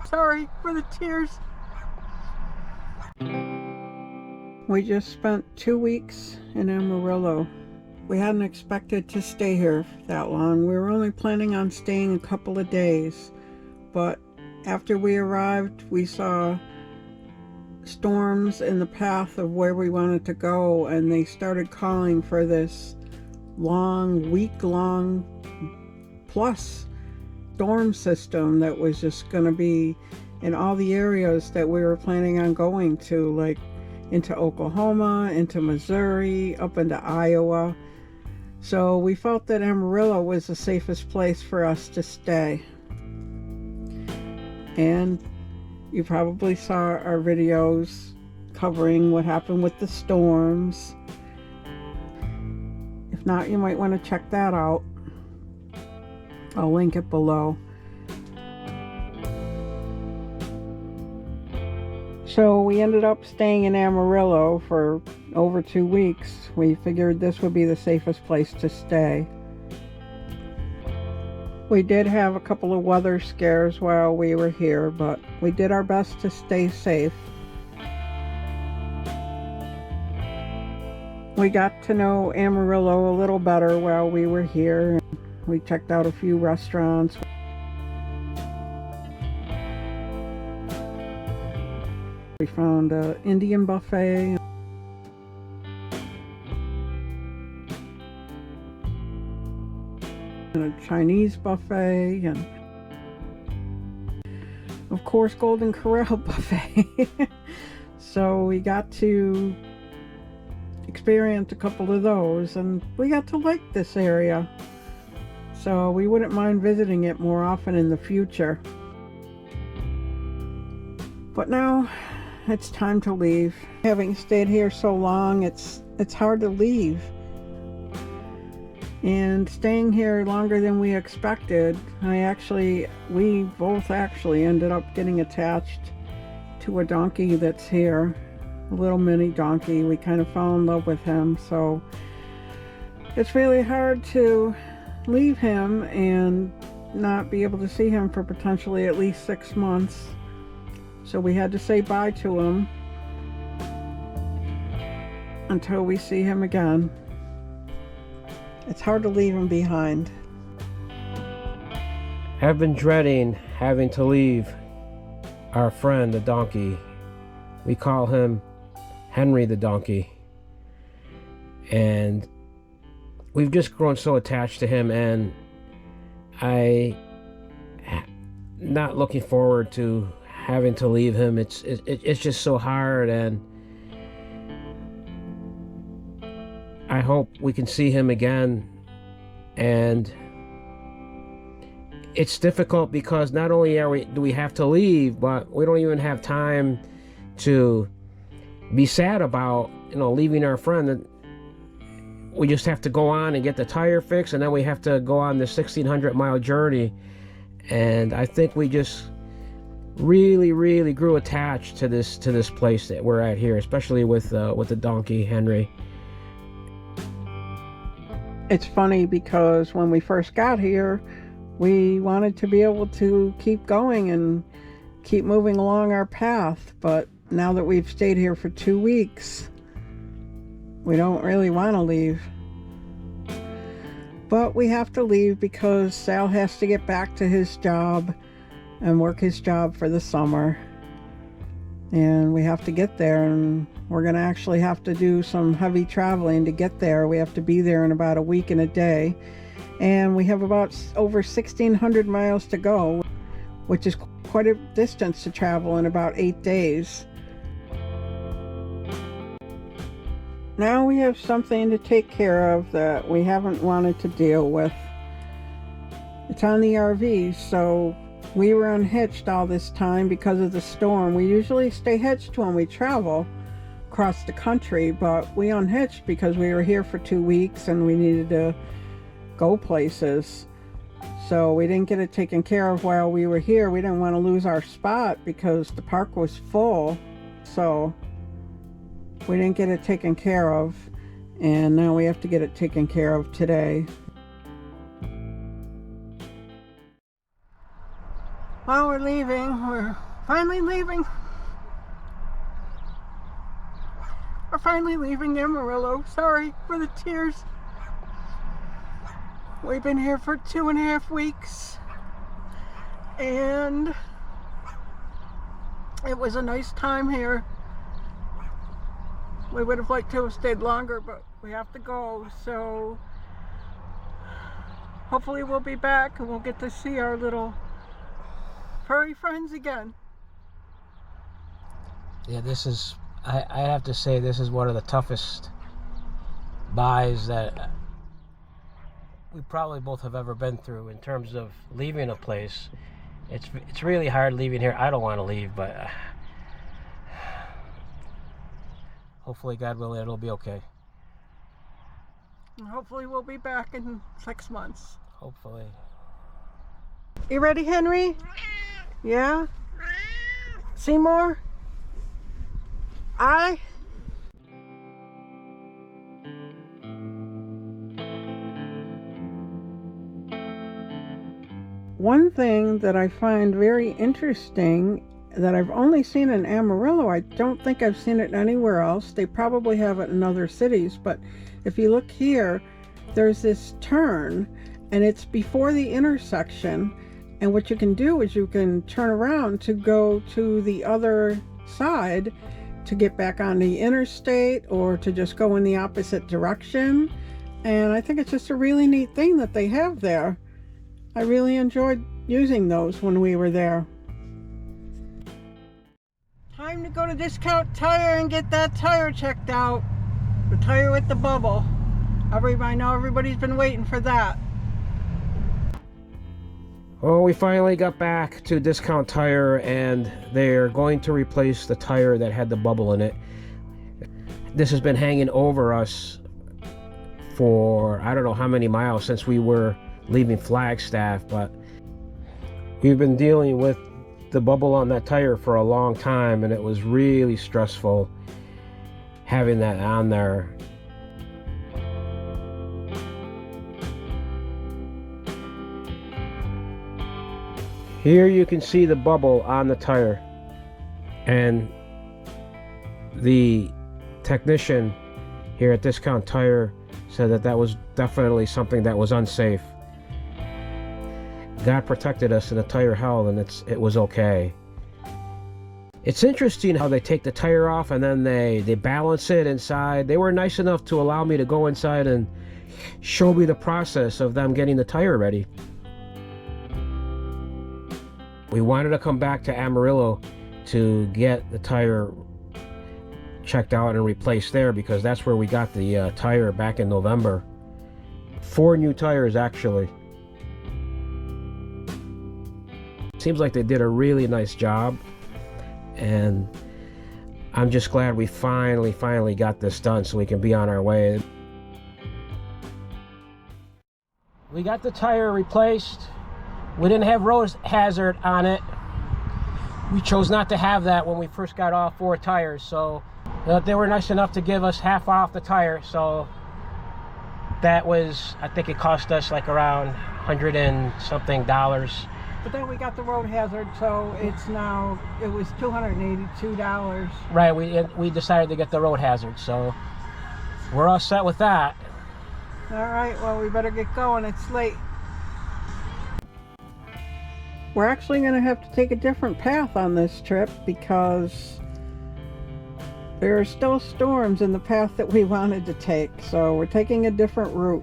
Sorry for the tears. We just spent 2 weeks in Amarillo. We hadn't expected to stay here that long. We were only planning on staying a couple of days, but after we arrived, we saw storms in the path of where we wanted to go, and they started calling for this week-long plus storm system that was just going to be in all the areas that we were planning on going to, like into Oklahoma, into Missouri, up into Iowa. So we felt that Amarillo was the safest place for us to stay. And you probably saw our videos covering what happened with the storms. If not, you might want to check that out. I'll link it below. So we ended up staying in Amarillo for over 2 weeks. We figured this would be the safest place to stay. We did have a couple of weather scares while we were here, but we did our best to stay safe. We got to know Amarillo a little better while we were here. We checked out a few restaurants. We found an Indian buffet. And a Chinese buffet, and of course Golden Corral buffet. So we got to experience a couple of those, and we got to like this area. So we wouldn't mind visiting it more often in the future. But now it's time to leave. Having stayed here so long, it's hard to leave. And staying here longer than we expected, we both actually ended up getting attached to a donkey that's here, a little mini donkey. We kind of fell in love with him, so it's really hard to leave him and not be able to see him for potentially at least 6 months. So we had to say bye to him until we see him again. It's hard to leave him behind. I've been dreading having to leave our friend, the donkey. We call him Henry the donkey. And we've just grown so attached to him, and I not looking forward to having to leave him. It's just so hard, and I hope we can see him again. And it's difficult because not only do we have to leave, but we don't even have time to be sad about, leaving our friend. We just have to go on and get the tire fixed, and then we have to go on this 1,600-mile journey. And I think we just really grew attached to this place that we're at here, especially with the donkey Henry. It's funny because when we first got here, we wanted to be able to keep going and keep moving along our path, but now that we've stayed here for 2 weeks, we don't really want to leave. But we have to leave because Sal has to get back to his job and work his job for the summer. And we have to get there, and we're going to actually have to do some heavy traveling to get there. We have to be there in about a week and a day. And we have about over 1,600 miles to go, which is quite a distance to travel in about 8 days. Now we have something to take care of that we haven't wanted to deal with. It's on the RV, so we were unhitched all this time because of the storm. We usually stay hitched when we travel across the country, but we unhitched because we were here for 2 weeks and we needed to go places. So we didn't get it taken care of while we were here. We didn't want to lose our spot because the park was full. So we didn't get it taken care of, and now we have to get it taken care of today. Well, we're leaving. We're finally leaving. We're finally leaving Amarillo. Sorry for the tears. We've been here for 2.5 weeks. And it was a nice time here. We would have liked to have stayed longer, but we have to go. So hopefully we'll be back and we'll get to see our little furry friends again. Yeah, this is, I have to say, this is one of the toughest buys that we probably both have ever been through in terms of leaving a place. It's really hard leaving here. I don't want to leave, but hopefully, God willing, it'll be okay. And hopefully we'll be back in 6 months. Hopefully. You ready, Henry? Yeah? Seymour? I? One thing that I find very interesting that I've only seen in Amarillo, I don't think I've seen it anywhere else. They probably have it in other cities, but if you look here, there's this turn and it's before the intersection, and what you can do is you can turn around to go to the other side to get back on the interstate or to just go in the opposite direction. And I think it's just a really neat thing that they have there. I really enjoyed using those when we were there. Time to go to Discount Tire and get that tire checked out. The tire with the bubble. I know everybody's been waiting for that. Well, we finally got back to Discount Tire and they're going to replace the tire that had the bubble in it. This has been hanging over us for I don't know how many miles since we were leaving Flagstaff, but we've been dealing with the bubble on that tire for a long time, and it was really stressful having that on there. Here you can see the bubble on the tire, and the technician here at Discount Tire said that that was definitely something that was unsafe. God protected us and the tire held, and it was okay. It's interesting how they take the tire off and then they balance it inside. They were nice enough to allow me to go inside and show me the process of them getting the tire ready. We wanted to come back to Amarillo to get the tire checked out and replaced there because that's where we got the tire back in November. 4 new tires actually. Seems like they did a really nice job, and I'm just glad we finally got this done so we can be on our way. We got the tire replaced. We didn't have road hazard on it. We chose not to have that when we first got all 4 tires, so they were nice enough to give us half off the tire. So that was, I think it cost us like around $100 and something. But then we got the road hazard, so it was $282. Right, we decided to get the road hazard, so we're all set with that. All right, well, we better get going. It's late. We're actually going to have to take a different path on this trip because there are still storms in the path that we wanted to take, so we're taking a different route.